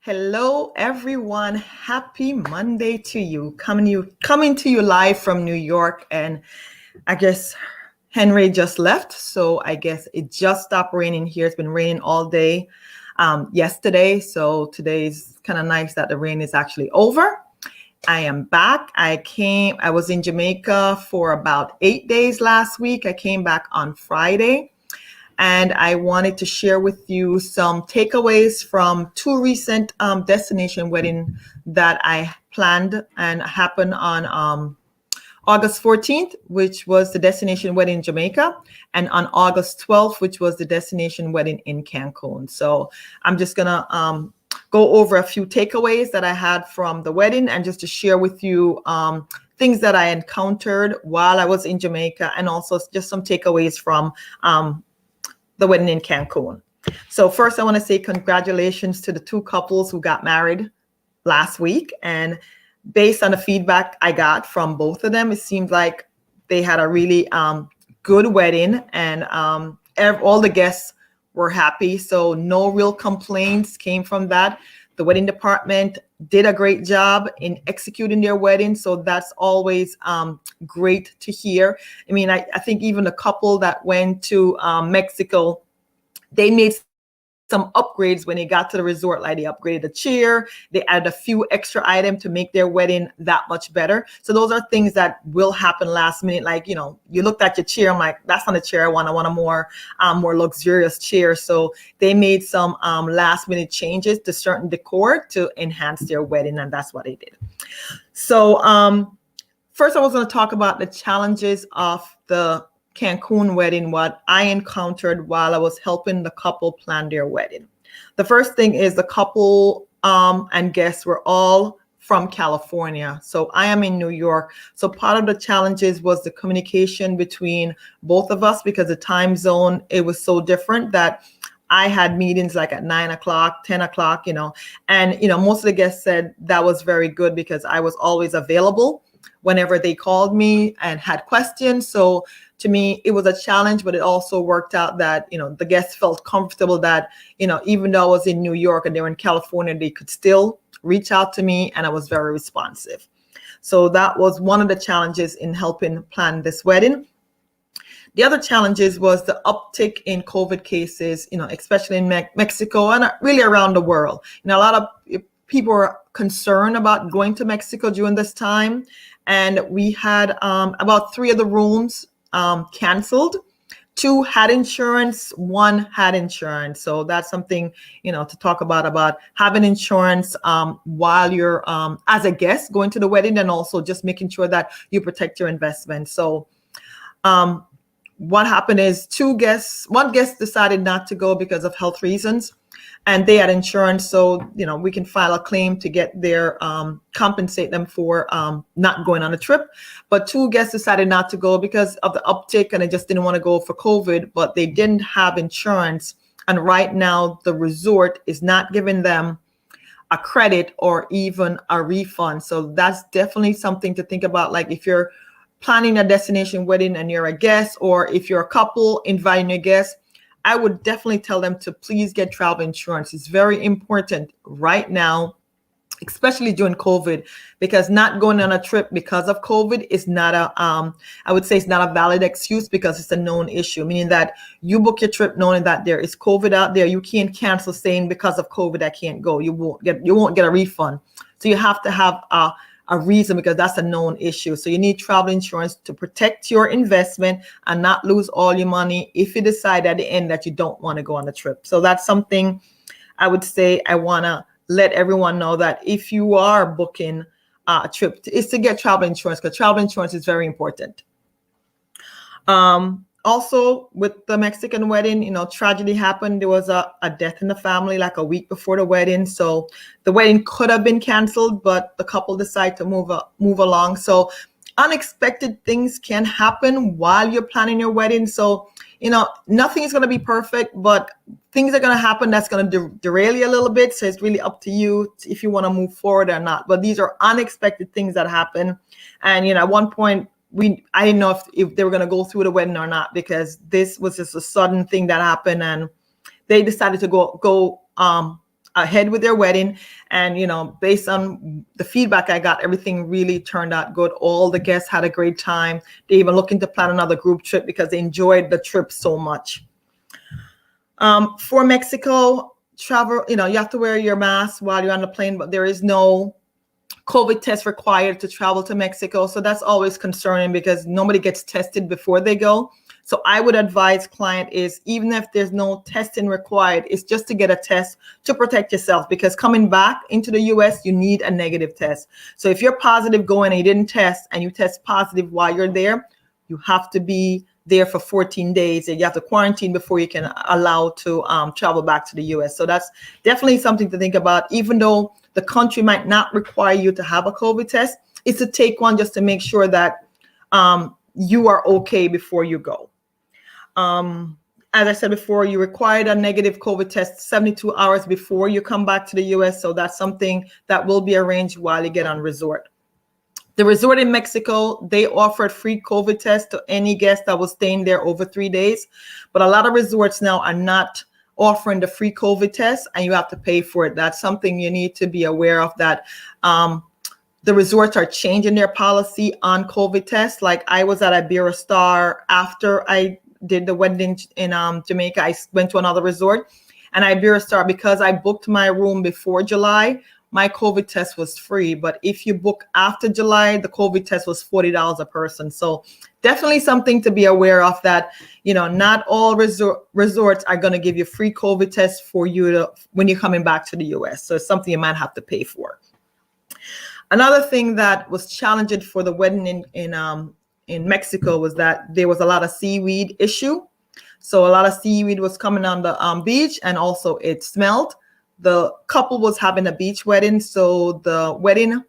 Hello, everyone. Happy Monday to you. Coming to you live from New York, and I guess Henry just left, so I guess it just stopped raining here. It's been raining all day yesterday, so today's kind of nice that the rain is actually over. I am back. I was in Jamaica for about 8 days last week. I came back on Friday. And I wanted to share with you some takeaways from two recent destination weddings that I planned and happened on August 14th, which was the destination wedding in Jamaica, and on August 12th, which was the destination wedding in Cancun. So I'm just gonna go over a few takeaways that I had from the wedding and just to share with you things that I encountered while I was in Jamaica, and also just some takeaways from the wedding in Cancun. So first, I want to say congratulations to the two couples who got married last week. And based on the feedback I got from both of them, it seemed like they had a really good wedding, and all the guests were happy. So no real complaints came from that. The wedding department did a great job in executing their wedding. So that's always great to hear. I mean, I think even the couple that went to Mexico, they made some upgrades when they got to the resort. Like they upgraded the chair, they added a few extra items to make their wedding that much better. So those are things that will happen last minute. Like, you looked at your chair, I'm like, that's not a chair I want a more luxurious chair. So they made some last minute changes to certain decor to enhance their wedding, and that's what they did. So first I was going to talk about the challenges of the Cancun wedding, what I encountered while I was helping the couple plan their wedding. The first thing is the couple and guests were all from California. So I am in New York. So part of the challenges was the communication between both of us, because the time zone, it was so different that I had meetings like at 9 o'clock, 10 o'clock, and, most of the guests said that was very good because I was always available whenever they called me and had questions. So to me, it was a challenge, but it also worked out that, the guests felt comfortable that, even though I was in New York and they were in California, they could still reach out to me, and I was very responsive. So that was one of the challenges in helping plan this wedding. The other challenges was the uptick in COVID cases, especially in Mexico and really around the world. A lot of people were concerned about going to Mexico during this time. And we had about 3 of the rooms canceled. 2 had insurance, 1 had insurance. So that's something, to talk about having insurance while you're as a guest going to the wedding, and also just making sure that you protect your investment. So what happened is one guest decided not to go because of health reasons, and they had insurance. So, we can file a claim to get their compensate them for not going on a trip. But 2 guests decided not to go because of the uptick, and they just didn't want to go for COVID, but they didn't have insurance. And right now the resort is not giving them a credit or even a refund. So that's definitely something to think about. Like if you're planning a destination wedding and you're a guest, or if you're a couple inviting a guest, I would definitely tell them to please get travel insurance. It's very important right now, especially during COVID, because not going on a trip because of COVID is not I would say it's not a valid excuse, because it's a known issue, meaning that you book your trip knowing that there is COVID out there. You can't cancel saying because of COVID I can't go. You won't get a refund. So you have to have a reason, because that's a known issue. So you need travel insurance to protect your investment and not lose all your money if you decide at the end that you don't want to go on the trip. So that's something I would say I want to let everyone know, that if you are booking a trip, is to get travel insurance, because travel insurance is very important. Also, with the Mexican wedding, tragedy happened. There was a death in the family like a week before the wedding. So the wedding could have been canceled, but the couple decided to move along. So unexpected things can happen while you're planning your wedding. So, nothing is going to be perfect, but things are going to happen that's going to derail you a little bit. So it's really up to you if you want to move forward or not. But these are unexpected things that happen. And, at one point, I didn't know if they were going to go through the wedding or not, because this was just a sudden thing that happened, and they decided to go ahead with their wedding. And, based on the feedback I got, everything really turned out good. All the guests had a great time. They even looking to plan another group trip because they enjoyed the trip so much. For Mexico travel, you have to wear your mask while you're on the plane, but there is no COVID test required to travel to Mexico. So that's always concerning because nobody gets tested before they go. So I would advise client is, even if there's no testing required, it's just to get a test to protect yourself, because coming back into the US, you need a negative test. So if you're positive going and you didn't test and you test positive while you're there, you have to be there for 14 days and you have to quarantine before you can allow to travel back to the US. So that's definitely something to think about. Even though the country might not require you to have a COVID test, it's to take one just to make sure that you are okay before you go. As I said before, you required a negative COVID test 72 hours before you come back to the US. So that's something that will be arranged while you get on resort. The resort in Mexico, they offered free COVID tests to any guest that was staying there over 3 days. But a lot of resorts now are not offering the free COVID test, and you have to pay for it. That's something you need to be aware of, that the resorts are changing their policy on COVID tests. Like I was at Iberostar after I did the wedding in Jamaica. I went to another resort, and Iberostar, because I booked my room before July, my COVID test was free. But if you book after July, the COVID test was $40 a person. So definitely something to be aware of, that, not all resorts are going to give you free COVID tests for you to, when you're coming back to the US. So it's something you might have to pay for. Another thing that was challenging for the wedding in Mexico was that there was a lot of seaweed issue. So a lot of seaweed was coming on the beach, and also it smelled. The couple was having a beach wedding, so the wedding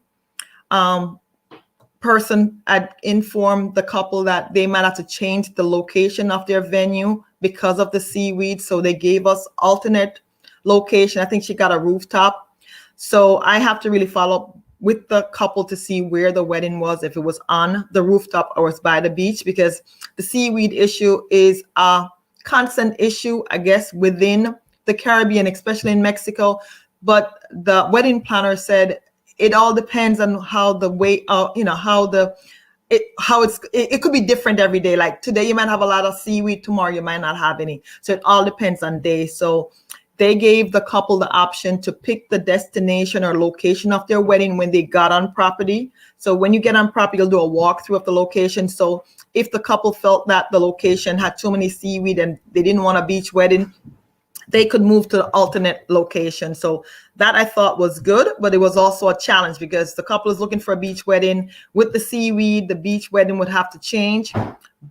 person had informed the couple that they might have to change the location of their venue because of the seaweed. So they gave us alternate location. I think she got a rooftop. So I have to really follow up with the couple to see where the wedding was, if it was on the rooftop or was by the beach, because the seaweed issue is a constant issue, I guess, within the Caribbean, especially in Mexico. But the wedding planner said it all depends on how the way, it could be different every day. Like today you might have a lot of seaweed, tomorrow you might not have any. So it all depends on day. So they gave the couple the option to pick the destination or location of their wedding when they got on property. So when you get on property, you'll do a walkthrough of the location. So if the couple felt that the location had too many seaweed and they didn't want a beach wedding, they could move to the alternate location. So that I thought was good, but it was also a challenge because the couple is looking for a beach wedding. With the seaweed, the beach wedding would have to change.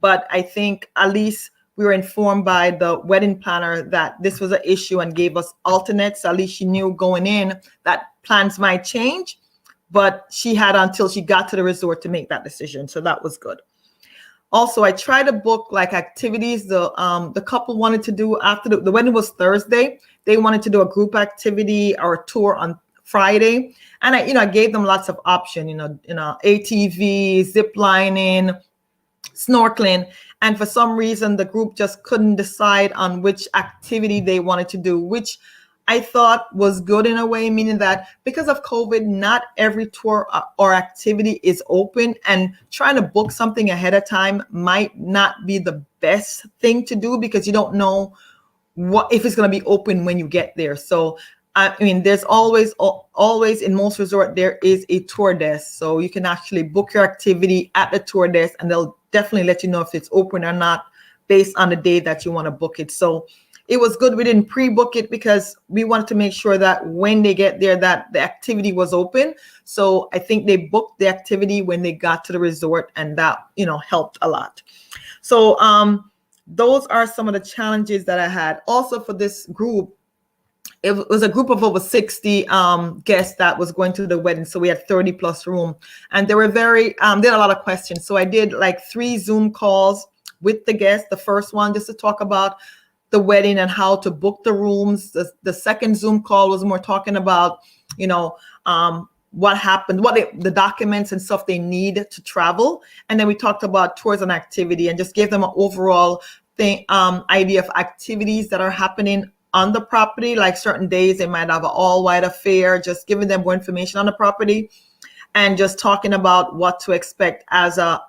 But I think at least we were informed by the wedding planner that this was an issue and gave us alternates. At least she knew going in that plans might change, but she had until she got to the resort to make that decision. So that was good. Also, I tried to book like activities the couple wanted to do after the wedding was Thursday. They wanted to do a group activity or a tour on Friday. And I gave them lots of options, ATV, zip lining, snorkeling. And for some reason, the group just couldn't decide on which activity they wanted to do, which I thought was good in a way, meaning that because of COVID, not every tour or activity is open, and trying to book something ahead of time might not be the best thing to do because you don't know what if it's going to be open when you get there. So I mean, there's always in most resorts, there is a tour desk. So you can actually book your activity at the tour desk and they'll definitely let you know if it's open or not based on the day that you want to book it. So it was good we didn't pre-book it because we wanted to make sure that when they get there that the activity was open. So I think they booked the activity when they got to the resort, and that, helped a lot. So those are some of the challenges that I had. Also for this group, it was a group of over 60 guests that was going to the wedding. So we had 30 plus room, and they were they had a lot of questions. So I did like 3 Zoom calls with the guests. The first one just to talk about the wedding and how to book the rooms. The second Zoom call was more talking about, what happened, the documents and stuff they need to travel. And then we talked about tours and activity and just gave them an overall idea of activities that are happening on the property. Like certain days they might have an all-white affair, just giving them more information on the property and just talking about what to expect as a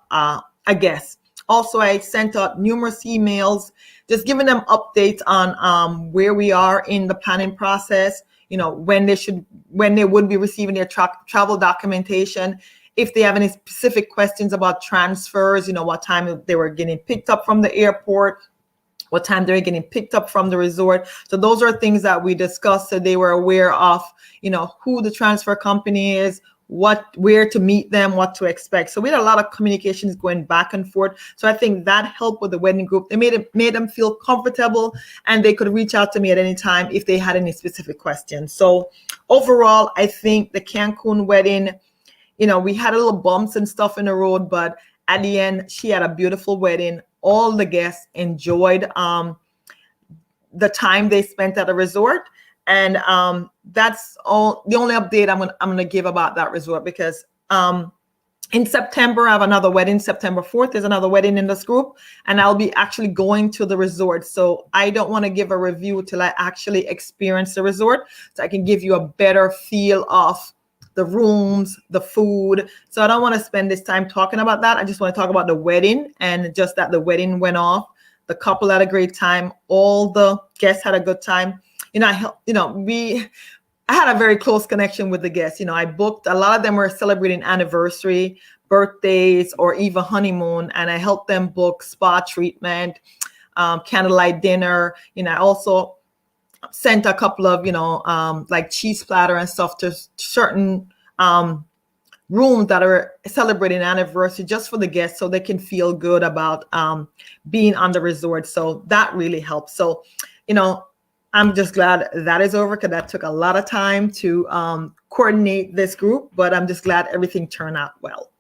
guest. Also, I sent out numerous emails, just giving them updates on where we are in the planning process. When they would be receiving their travel documentation. If they have any specific questions about transfers, what time they were getting picked up from the airport, what time they're getting picked up from the resort. So those are things that we discussed, so they were aware of, who the transfer company is, where to meet them, what to expect. So we had a lot of communications going back and forth. So I think that helped with the wedding group. They made them feel comfortable, and they could reach out to me at any time if they had any specific questions. So overall, I think the Cancun wedding, we had a little bumps and stuff in the road, but at the end, she had a beautiful wedding. All the guests enjoyed the time they spent at the resort. And that's all the only update I'm gonna give about that resort, because in September I have another wedding. September 4th is another wedding in this group, and I'll be actually going to the resort. So I don't want to give a review till I actually experience the resort, so I can give you a better feel of the rooms, the food. So I don't want to spend this time talking about that. I just want to talk about the wedding, and just that the wedding went off. The couple had a great time. All the guests had a good time. I had a very close connection with the guests. I booked, a lot of them were celebrating anniversary, birthdays, or even honeymoon, and I helped them book spa treatment, candlelight dinner. I also sent a couple of, like cheese platter and stuff to certain rooms that are celebrating anniversary, just for the guests, so they can feel good about being on the resort. So that really helps. So, I'm just glad that is over, because that took a lot of time to coordinate this group, but I'm just glad everything turned out well.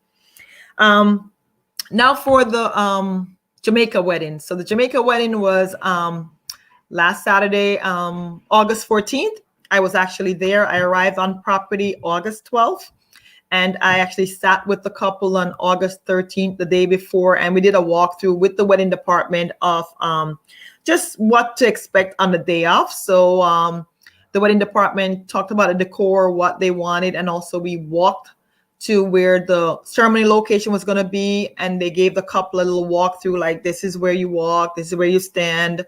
Now for the Jamaica wedding. So the Jamaica wedding was last Saturday, August 14th. I was actually there. I arrived on property August 12th. And I actually sat with the couple on August 13th, the day before, and we did a walkthrough with the wedding department of just what to expect on the day off. So the wedding department talked about the decor, what they wanted, and also we walked to where the ceremony location was going to be, and they gave the couple a little walkthrough, like, this is where you walk, this is where you stand.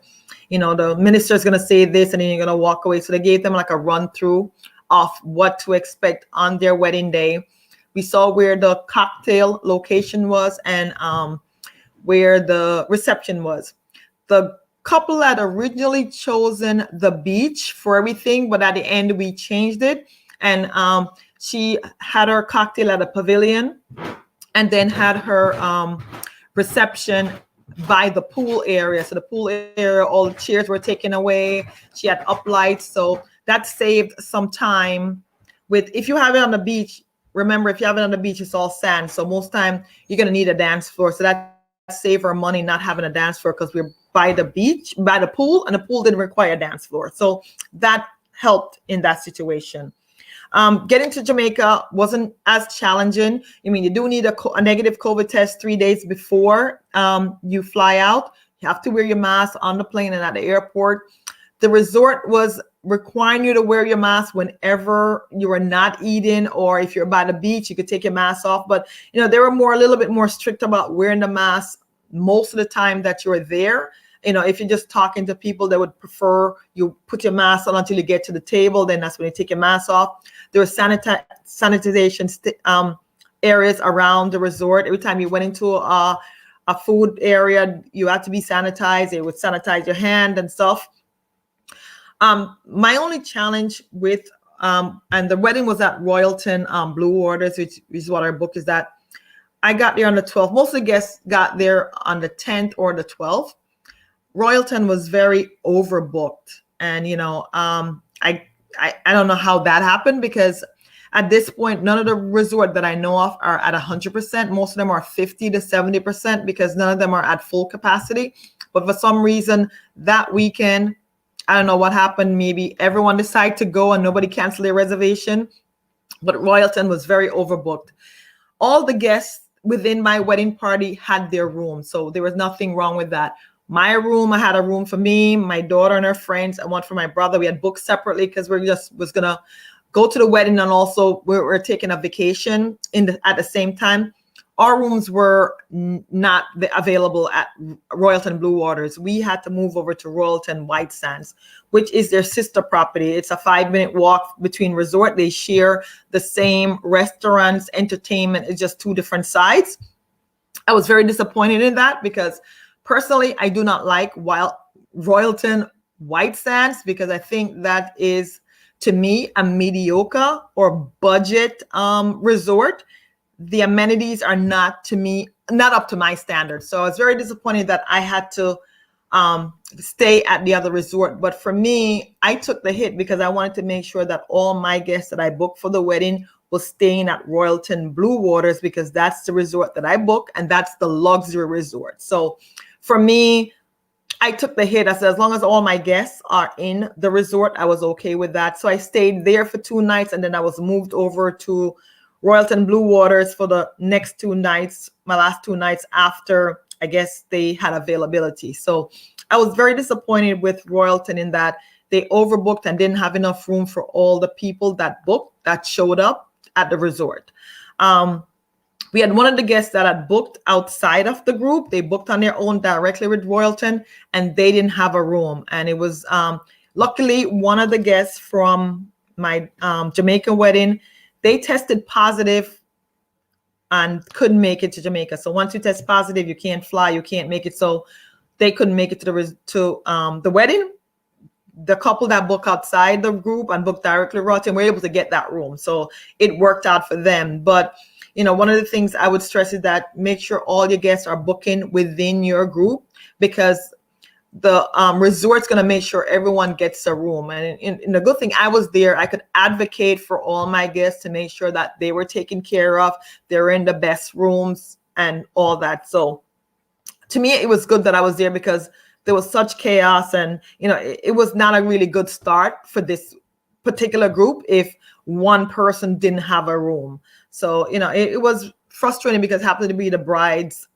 The minister is going to say this, and then you're going to walk away. So they gave them like a run through of what to expect on their wedding day. We saw where the cocktail location was and where the reception was. The couple had originally chosen the beach for everything, but at the end we changed it. And she had her cocktail at a pavilion, and then had her reception by the pool area. So the pool area, all the chairs were taken away. She had uplights. So that saved some time. If you have it on the beach, remember, if you have it on the beach, it's all sand. So most time you're going to need a dance floor. So that saved our money not having a dance floor, because we're by the beach, by the pool, and the pool didn't require a dance floor. So that helped in that situation. Getting to Jamaica wasn't as challenging. You do need a negative COVID test 3 days before you fly out. You have to wear your mask on the plane and at the airport. The resort was requiring you to wear your mask whenever you are not eating, or if you're by the beach, you could take your mask off. But they were a little bit more strict about wearing the mask most of the time that you're there. If you're just talking to people, they would prefer you put your mask on until you get to the table. Then that's when you take your mask off. There were sanitization areas around the resort. Every time you went into a food area, you had to be sanitized. They would sanitize your hand and stuff. My only challenge with, and the wedding was at Royalton Blue Waters, which is what our book is, that I got there on the 12th. Most of the guests got there on the 10th or the 12th. Royalton was very overbooked. And, I don't know how that happened, because at this point, none of the resort that I know of are at 100%. Most of them are 50 to 70%, because none of them are at full capacity. But for some reason, that weekend, I don't know what happened. Maybe everyone decided to go and nobody canceled their reservation. But Royalton was very overbooked. All the guests within my wedding party had their room, so there was nothing wrong with that. my room. I had a room for me, my daughter and her friends, and one for my brother. We had booked separately because we just was gonna go to the wedding, and also we're taking a vacation at the same time. Our rooms were not available at Royalton Blue Waters. We had to move over to Royalton White Sands, which is their sister property. It's a 5-minute walk between resort. They share the same restaurants, entertainment. It's just two different sides. I was very disappointed in that because personally, I do not like Royalton White Sands because I think that is, to me, a mediocre or budget resort. The amenities are not up to my standards. So I was very disappointed that I had to stay at the other resort. But for me, I took the hit because I wanted to make sure that all my guests that I booked for the wedding was staying at Royalton Blue Waters because that's the resort that I booked and that's the luxury resort. So for me, I took the hit. I said, as long as all my guests are in the resort, I was okay with that. So I stayed there for 2 nights and then I was moved over to Royalton Blue Waters for the next 2 nights, my last 2 nights after, I guess, they had availability. So I was very disappointed with Royalton in that they overbooked and didn't have enough room for all the people that showed up at the resort. We had one of the guests that had booked outside of the group. They booked on their own directly with Royalton and they didn't have a room. And it was luckily one of the guests from my Jamaican wedding, they tested positive and couldn't make it to Jamaica. So once you test positive, you can't fly, you can't make it. So they couldn't make it to the wedding. The couple that booked outside the group and booked directly Royalton were able to get that room. So it worked out for them. But one of the things I would stress is that make sure all your guests are booking within your group because the resort's going to make sure everyone gets a room. And the good thing, I was there. I could advocate for all my guests to make sure that they were taken care of. They're in the best rooms and all that. So to me, it was good that I was there because there was such chaos and, it was not a really good start for this particular group if one person didn't have a room. So, it was frustrating because it happened to be the bride's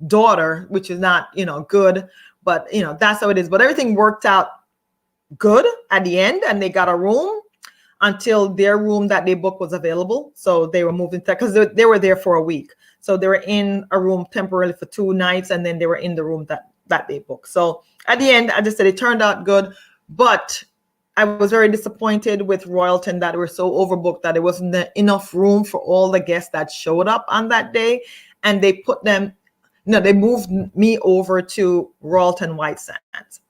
daughter, which is not, good. But, that's how it is. But everything worked out good at the end and they got a room until their room that they booked was available. So they were moving because they were there for a week. So they were in a room temporarily for 2 nights and then they were in the room that they booked. So at the end, I just said it turned out good. But I was very disappointed with Royalton that they were so overbooked that there wasn't enough room for all the guests that showed up on that day. And they they moved me over to Royalton White Sands.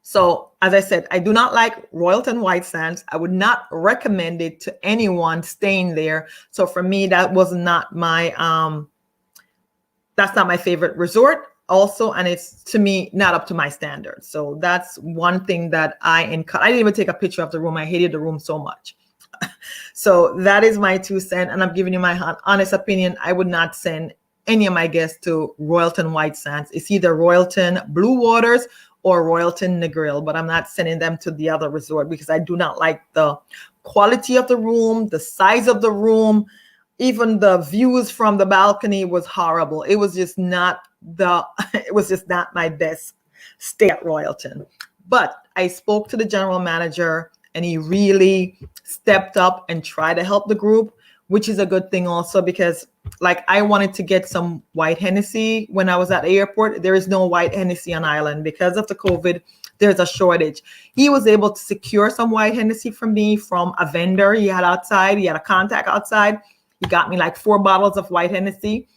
So as I said, I do not like Royalton White Sands. I would not recommend it to anyone staying there. So for me, that was not that's not my favorite resort also. And it's, to me, not up to my standards. So that's one thing that I didn't even take a picture of the room. I hated the room so much. So that is my 2 cents. And I'm giving you my honest opinion. I would not send any of my guests to Royalton White Sands. It's either Royalton Blue Waters or Royalton Negril, but I'm not sending them to the other resort because I do not like the quality of the room, the size of the room, even the views from the balcony was horrible. It was just not my best stay at Royalton. But I spoke to the general manager and he really stepped up and tried to help the group, which is a good thing also because I wanted to get some white Hennessy when I was at the airport. There is no white Hennessy on island because of the COVID. There's a shortage. He was able to secure some white Hennessy from me from a vendor he had outside. He had a contact outside. He got me 4 bottles of white Hennessy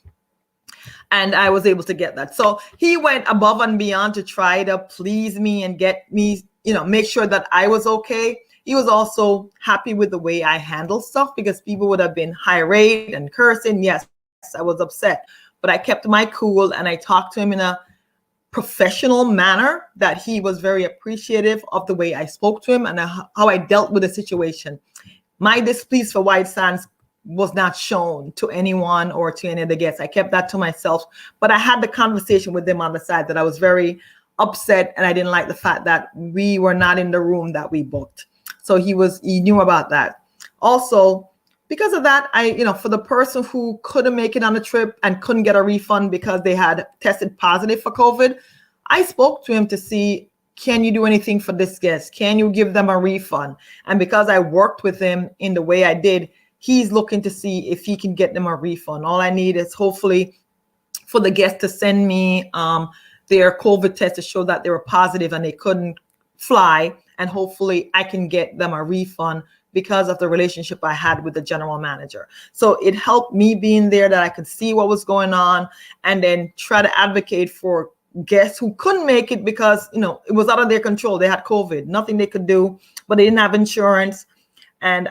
and I was able to get that. So he went above and beyond to try to please me and get me, make sure that I was okay. He was also happy with the way I handled stuff because people would have been irate and cursing. Yes, I was upset, but I kept my cool and I talked to him in a professional manner that he was very appreciative of the way I spoke to him and how I dealt with the situation. My displeasure for White Sands was not shown to anyone or to any of the guests. I kept that to myself, but I had the conversation with them on the side that I was very upset and I didn't like the fact that we were not in the room that we booked. So he knew about that. Also, because of that, for the person who couldn't make it on the trip and couldn't get a refund because they had tested positive for COVID, I spoke to him to see, can you do anything for this guest? Can you give them a refund? And because I worked with him in the way I did, he's looking to see if he can get them a refund. All I need is hopefully for the guest to send me their COVID test to show that they were positive and they couldn't fly. And hopefully I can get them a refund because of the relationship I had with the general manager. So it helped me being there, that I could see what was going on and then try to advocate for guests who couldn't make it because, you know, it was out of their control. They had COVID, nothing they could do, but they didn't have insurance. And,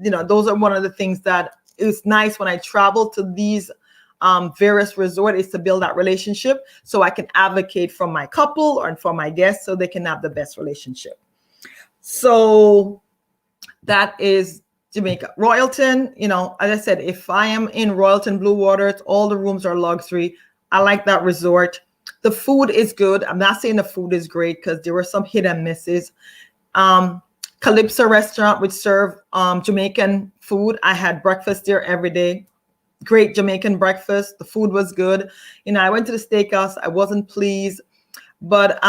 you know, those are one of the things that is nice when I travel to these various resorts, is to build that relationship so I can advocate for my couple or for my guests so they can have the best relationship. So that is Jamaica. Royalton, you know, as I said, if I am in Royalton Blue Waters, all the rooms are luxury. I like that resort. The food is good. I'm not saying the food is great because there were some hit and misses. Calypso restaurant, which serve Jamaican food. I had breakfast there every day. Great Jamaican breakfast. The food was good. You know, I went to the steakhouse. I wasn't pleased. But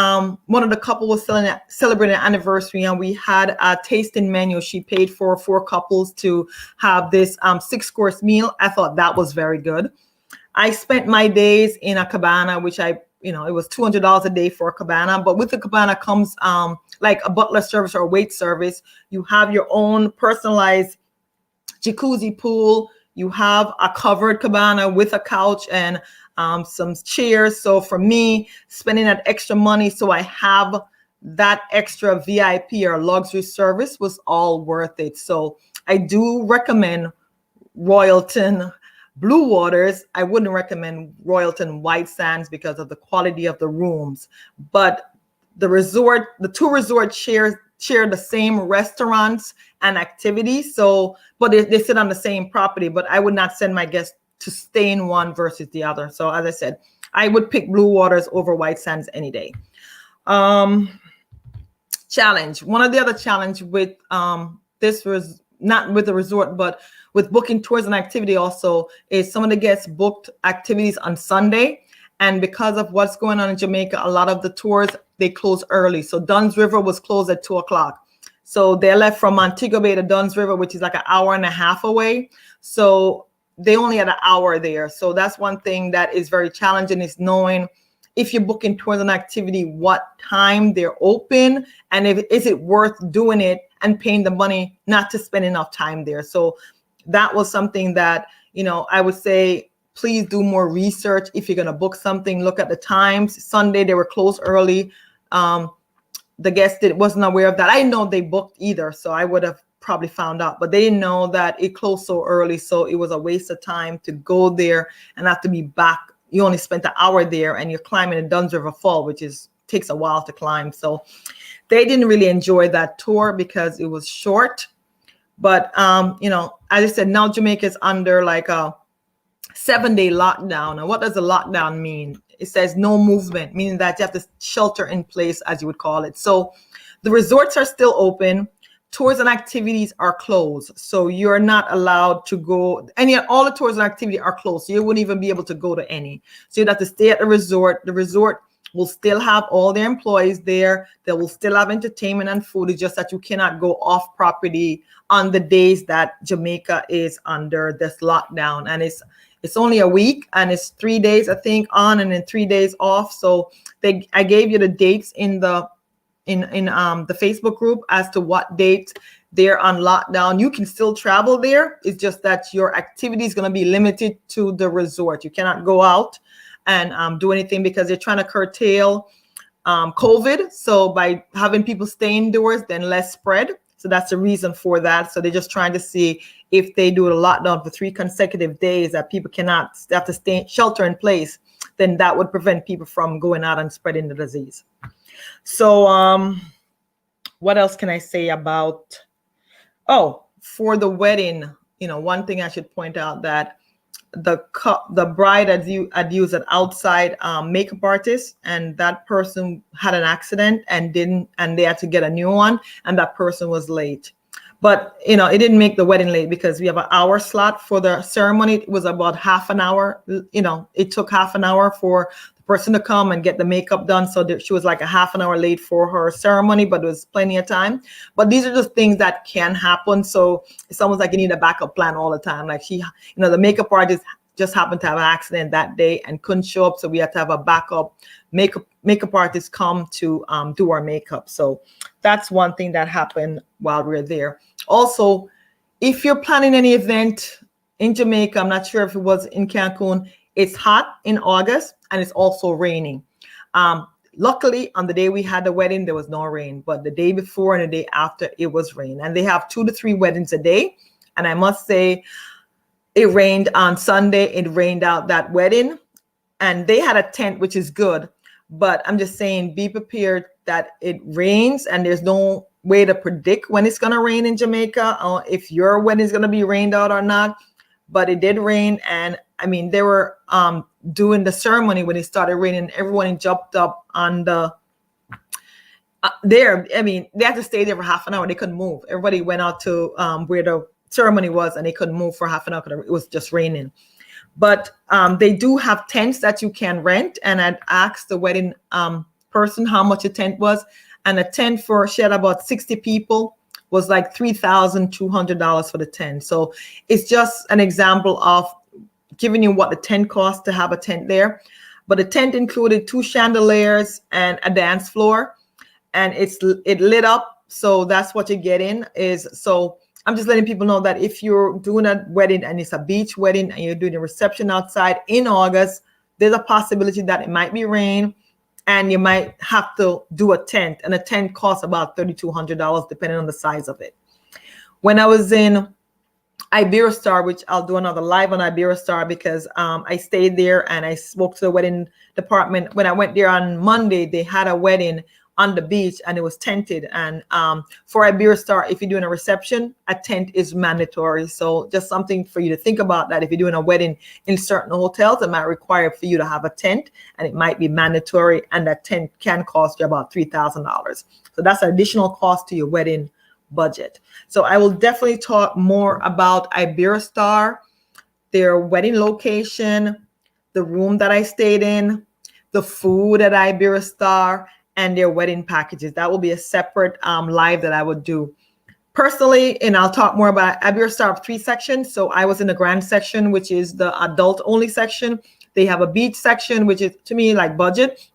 one of the couple was celebrating an anniversary, and we had a tasting menu. She paid for 4 couples to have this 6-course meal. I thought that was very good. I spent my days in a cabana, which it was $200 a day for a cabana. But with the cabana comes like a butler service or a wait service. You have your own personalized jacuzzi pool. You have a covered cabana with a couch and some chairs. So for me, spending that extra money so I have that extra VIP or luxury service was all worth it. So I do recommend Royalton Blue Waters. I wouldn't recommend Royalton White Sands because of the quality of the rooms. But the 2 resorts share the same restaurants and activities. So, but they sit on the same property. But I would not send my guests to stay in one versus the other. So as I said, I would pick Blue Waters over White Sands any day. Challenge. One of the other challenge with this was not with the resort, but with booking tours and activity also, is some of the guests booked activities on Sunday. And because of what's going on in Jamaica, a lot of the tours, they close early. So Dunn's River was closed at 2:00. So they left from Montego Bay to Dunn's River, which is like an hour and a half away. So they only had an hour there. So that's one thing that is very challenging, is knowing if you're booking tours and activity, what time they're open, and is it worth doing it and paying the money not to spend enough time there. So that was something that, you know, I would say, please do more research. If you're going to book something, look at the times. Sunday, they were closed early. The guest wasn't aware of that. I know they booked either, so I would have probably found out, but they didn't know that it closed so early. So it was a waste of time to go there and have to be back. You only spent an hour there and you're climbing the Dunn's River Fall, which takes a while to climb. So they didn't really enjoy that tour because it was short. But, you know, as I said, now Jamaica is under like a 7-day lockdown. And what does a lockdown mean? It says no movement, meaning that you have to shelter in place, as you would call it. So the resorts are still open. Tours and activities are closed. So you're not allowed to go. All the tours and activity are closed. So you wouldn't even be able to go to any. So you'd have to stay at the resort. The resort will still have all their employees there. They will still have entertainment and food. It's just that you cannot go off property on the days that Jamaica is under this lockdown. And it's only a week, and it's 3 days, I think, on and then 3 days off. So I gave you the dates in the Facebook group as to what date they're on lockdown. You can still travel there. It's just that your activity is going to be limited to the resort. You cannot go out and do anything because they're trying to curtail COVID. So by having people stay indoors, then less spread. So that's the reason for that. So they're just trying to see if they do a lockdown for 3 consecutive days that people cannot have to stay shelter in place, then that would prevent people from going out and spreading the disease. So what else can I say about, for the wedding, you know, one thing I should point out that the bride had used an outside makeup artist, and that person had an accident and they had to get a new one, and that person was late. But, you know, it didn't make the wedding late because we have an hour slot for the ceremony. It was about half an hour. You know, it took half an hour for person to come and get the makeup done. So she was like a half an hour late for her ceremony, but there was plenty of time. But these are just things that can happen. So it's almost like you need a backup plan all the time. Like the makeup artist just happened to have an accident that day and couldn't show up. So we had to have a backup makeup artist come to do our makeup. So that's one thing that happened while we were there. Also, if you're planning any event in Jamaica, I'm not sure if it was in Cancun, it's hot in August and it's also raining. Luckily, on the day we had the wedding, there was no rain, but the day before and the day after, it was rain. And they have 2 to 3 weddings a day. And I must say, it rained on Sunday. It rained out that wedding. And they had a tent, which is good. But I'm just saying, be prepared that it rains and there's no way to predict when it's going to rain in Jamaica, or if your wedding is going to be rained out or not. But it did rain. And I mean, they were doing the ceremony when it started raining. Everyone jumped up on the there. I mean, they had to stay there for half an hour. They couldn't move. Everybody went out to where the ceremony was, and they couldn't move for half an hour because it was just raining. But they do have tents that you can rent. And I'd asked the wedding person how much a tent was. And a tent she had about 60 people, was like $3,200 for the tent. So it's just an example of giving you what the tent costs to have a tent there. But the tent included 2 chandeliers and a dance floor, and it lit up. So that's what you get in is. So I'm just letting people know that if you're doing a wedding and it's a beach wedding and you're doing a reception outside in August, there's a possibility that it might be rain and you might have to do a tent. And a tent costs about $3,200 depending on the size of it. When I was in Iberostar, which I'll do another live on Iberostar because I stayed there and I spoke to the wedding department. When I went there on Monday, they had a wedding on the beach and it was tented. And for Iberostar, if you're doing a reception, a tent is mandatory. So just something for you to think about, that if you're doing a wedding in certain hotels, it might require for you to have a tent and it might be mandatory. And that tent can cost you about $3,000. So that's an additional cost to your wedding budget. So I will definitely talk more about Iberostar, their wedding location, the room that I stayed in, the food at Iberostar, and their wedding packages. That will be a separate live that I would do personally. And I'll talk more about Iberostar of 3 sections. So I was in the grand section, which is the adult only section. They have a beach section, which is to me like budget.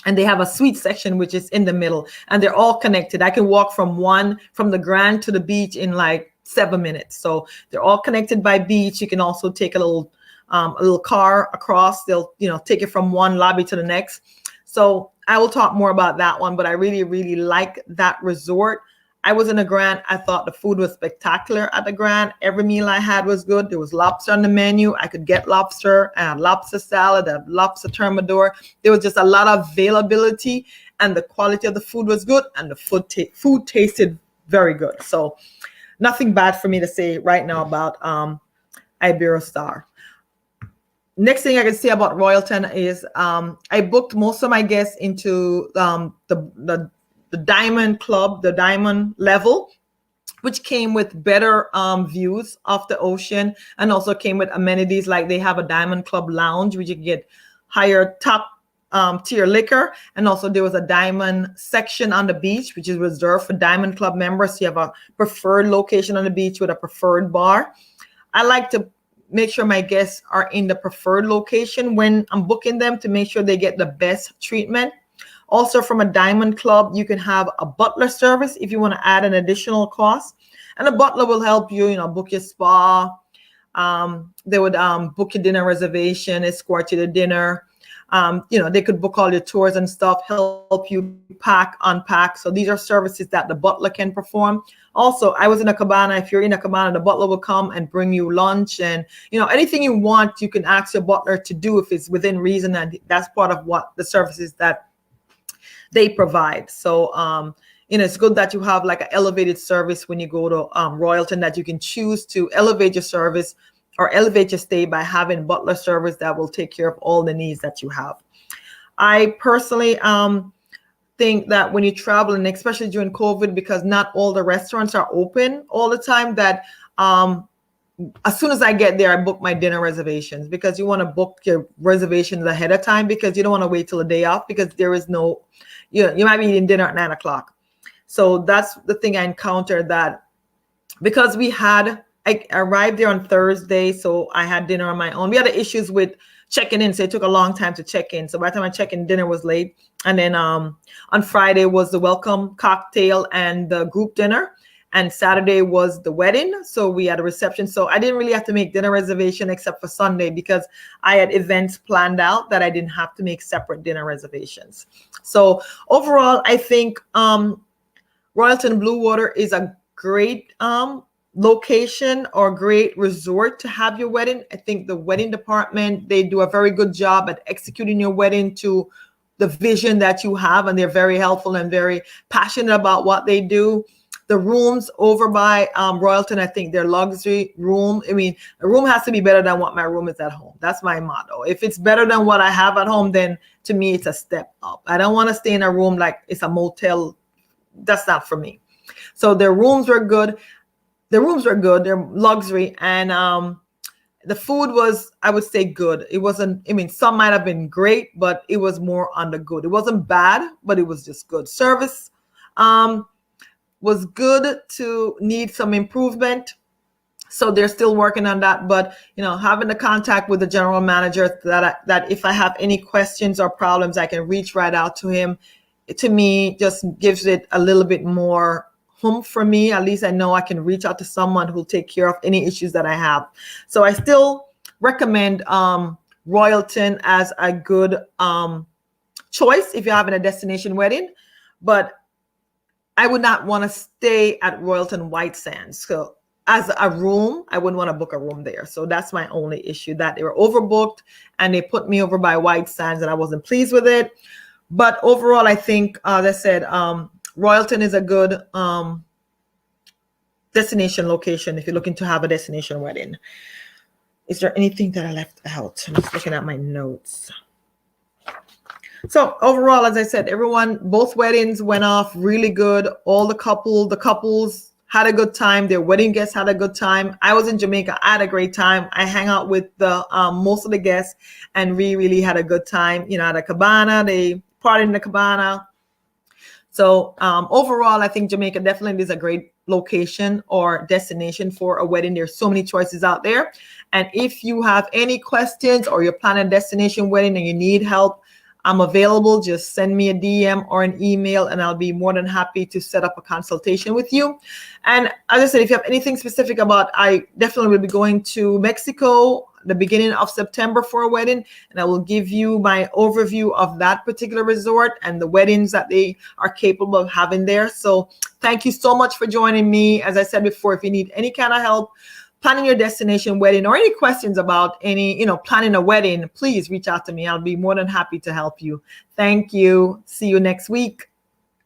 And they have a suite section, which is in the middle, and they're all connected. I can walk from the grand to the beach in like 7 minutes. So they're all connected by beach. You can also take a little car across. They'll, take it from one lobby to the next. So I will talk more about that one, but I really, really like that resort. I was in the Grand. I thought the food was spectacular at the Grand. Every meal I had was good. There was lobster on the menu. I could get lobster and lobster salad, a lobster thermidor. There was just a lot of availability, and the quality of the food was good, and the food tasted very good. So nothing bad for me to say right now about Iberostar. Next thing I can say about Royalton is I booked most of my guests into the Diamond Club, the Diamond level, which came with better views of the ocean, and also came with amenities like they have a Diamond Club lounge, which you can get higher top tier liquor. And also there was a Diamond section on the beach, which is reserved for Diamond Club members. So you have a preferred location on the beach with a preferred bar. I like to make sure my guests are in the preferred location when I'm booking them to make sure they get the best treatment. Also, from a Diamond Club, you can have a butler service if you want to add an additional cost. And a butler will help you, book your spa. They would book your dinner reservation, escort you to dinner. They could book all your tours and stuff, help you pack, unpack. So these are services that the butler can perform. Also, I was in a cabana. If you're in a cabana, the butler will come and bring you lunch, and anything you want, you can ask your butler to do if it's within reason, and that's part of what the services that they provide. So it's good that you have like an elevated service when you go to Royalton, that you can choose to elevate your service or elevate your stay by having butler service that will take care of all the needs that you have. I personally think that when you travel, and especially during COVID, because not all the restaurants are open all the time, that as soon as I get there, I book my dinner reservations, because you want to book your reservations ahead of time, because you don't want to wait till the day off, because there is no, you might be eating dinner at 9 o'clock. So that's the thing I encountered, that because I arrived there on Thursday, so I had dinner on my own. We had issues with checking in, so it took a long time to check in. So by the time I checked in, dinner was late. And then on Friday was the welcome cocktail and the group dinner. And Saturday was the wedding. So we had a reception. So I didn't really have to make dinner reservation except for Sunday, because I had events planned out that I didn't have to make separate dinner reservations. So overall, I think Royalton Blue Water is a great location or great resort to have your wedding. I think the wedding department, they do a very good job at executing your wedding to the vision that you have, and they're very helpful and very passionate about what they do. The rooms over by Royalton, I think their luxury room, I mean, a room has to be better than what my room is at home. That's my motto. If it's better than what I have at home, then to me, it's a step up. I don't want to stay in a room like it's a motel. That's not for me. So their rooms were good. They're luxury. And the food was, I would say, good. It wasn't, I mean, some might have been great, but it was more on the good. It wasn't bad, but it was just good. Service was good to need some improvement. So they're still working on that. But, having the contact with the general manager, that if I have any questions or problems, I can reach right out to him. To me, just gives it a little bit more oomph for me. At least I know I can reach out to someone who'll take care of any issues that I have. So I still recommend Royalton as a good choice if you're having a destination wedding. But I would not want to stay at Royalton White Sands. So as a room, I wouldn't want to book a room there. So that's my only issue, that they were overbooked and they put me over by White Sands and I wasn't pleased with it. But overall, I think, as I said, Royalton is a good destination location if you're looking to have a destination wedding. Is there anything that I left out? I'm just looking at my notes. So overall, as I said, both weddings went off really good. All the couples had a good time. Their wedding guests had a good time. I was in Jamaica. I had a great time. I hang out with the most of the guests, and we really had a good time. At a cabana, they partied in the cabana. So overall, I think Jamaica definitely is a great location or destination for a wedding. There's so many choices out there. And if you have any questions or you're planning a destination wedding and you need help, I'm available. Just send me a DM or an email and I'll be more than happy to set up a consultation with you. And as I said, if you have anything specific I definitely will be going to Mexico the beginning of September for a wedding, and I will give you my overview of that particular resort and the weddings that they are capable of having there. So thank you so much for joining me. As I said before, if you need any kind of help planning your destination wedding or any questions about planning a wedding, please reach out to me. I'll be more than happy to help you. Thank you. See you next week.